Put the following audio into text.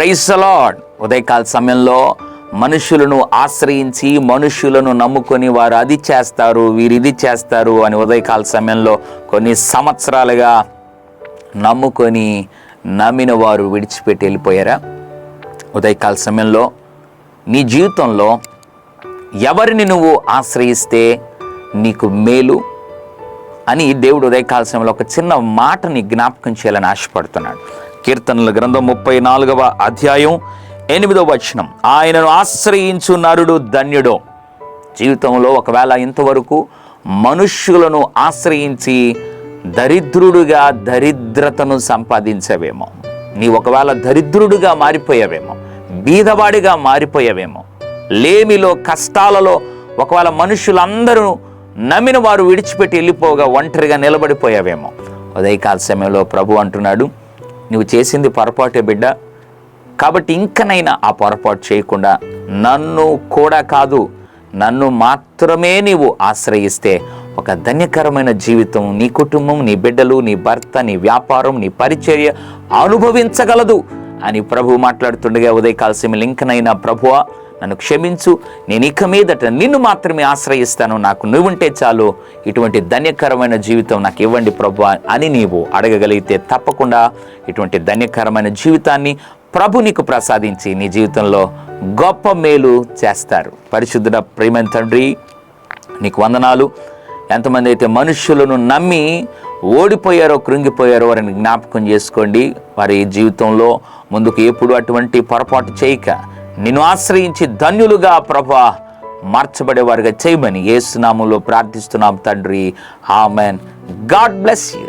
Praise the lord. ఉదయకాల సమయంలో మనుషులను ఆశ్రయించి మనుషులను నమ్ముకొని వారు అది చేస్తారు వీరు ఇది చేస్తారు అని ఉదయకాల సమయంలో కొన్ని సంవత్సరాలుగా నమ్మిన వారు విడిచిపెట్టి వెళ్ళిపోయారా? ఉదయకాల సమయంలో నీ జీవితంలో ఎవరిని నువ్వు ఆశ్రయిస్తే నీకు మేలు అని దేవుడు ఉదయకాల సమయంలో ఒక చిన్న మాటని జ్ఞాపకం చేయాలని ఆశపడుతున్నాడు. కీర్తనల గ్రంథం 34వ అధ్యాయం 8వ వచనం, ఆయనను ఆశ్రయించు నరుడు ధన్యుడో. జీవితంలో ఒకవేళ ఇంతవరకు మనుష్యులను ఆశ్రయించి దరిద్రుడుగా దరిద్రతను సంపాదించవేమో, నీ ఒకవేళ దరిద్రుడుగా మారిపోయావేమో, బీదవాడిగా మారిపోయావేమో, లేమిలో కష్టాలలో ఒకవేళ మనుషులందరూ నమ్మిన వారు విడిచిపెట్టి వెళ్ళిపోగా ఒంటరిగా నిలబడిపోయావేమో. ఉదయకాల సమయంలో ప్రభు అంటున్నాడు, నువ్వు చేసింది పొరపాటే బిడ్డ, కాబట్టి ఇంకనైనా ఆ పొరపాటు చేయకుండా నన్ను కూడా కాదు నన్ను మాత్రమే నీవు ఆశ్రయిస్తే ఒక ధన్యకరమైన జీవితం నీ కుటుంబం, నీ బిడ్డలు, నీ భర్త, నీ వ్యాపారం, నీ పరిచర్య అనుభవించగలదు అని ప్రభు మాట్లాడుతుండగా ఉదయకాల సమయంలో ఇంకనైనా ప్రభువా నన్ను క్షమించు, నేను ఇక మీదట నిన్ను మాత్రమే ఆశ్రయిస్తాను, నాకు నువ్వుంటే చాలు, ఇటువంటి ధన్యకరమైన జీవితం నాకు ఇవ్వండి ప్రభువా అని నీవు అడగగలిగితే తప్పకుండా ఇటువంటి ధన్యకరమైన జీవితాన్ని ప్రభు నీకు ప్రసాదించి నీ జీవితంలో గొప్ప మేలు చేస్తారు. పరిశుద్ధుడ ప్రేమ తండ్రి నీకు వందనాలు. ఎంతమంది అయితే మనుషులను నమ్మి ఓడిపోయారో కృంగిపోయారో వారిని జ్ఞాపకం చేసుకోండి. వారి జీవితంలో ముందుకు ఎప్పుడు అటువంటి పొరపాటు చేయక నిన్ను ఆశ్రయించి ధన్యులుగా ప్రభువా మార్చబడేవారుగా చేయమని యేసు నామములో ప్రార్థిస్తున్నాం తండ్రి. ఆమెన్. God bless you.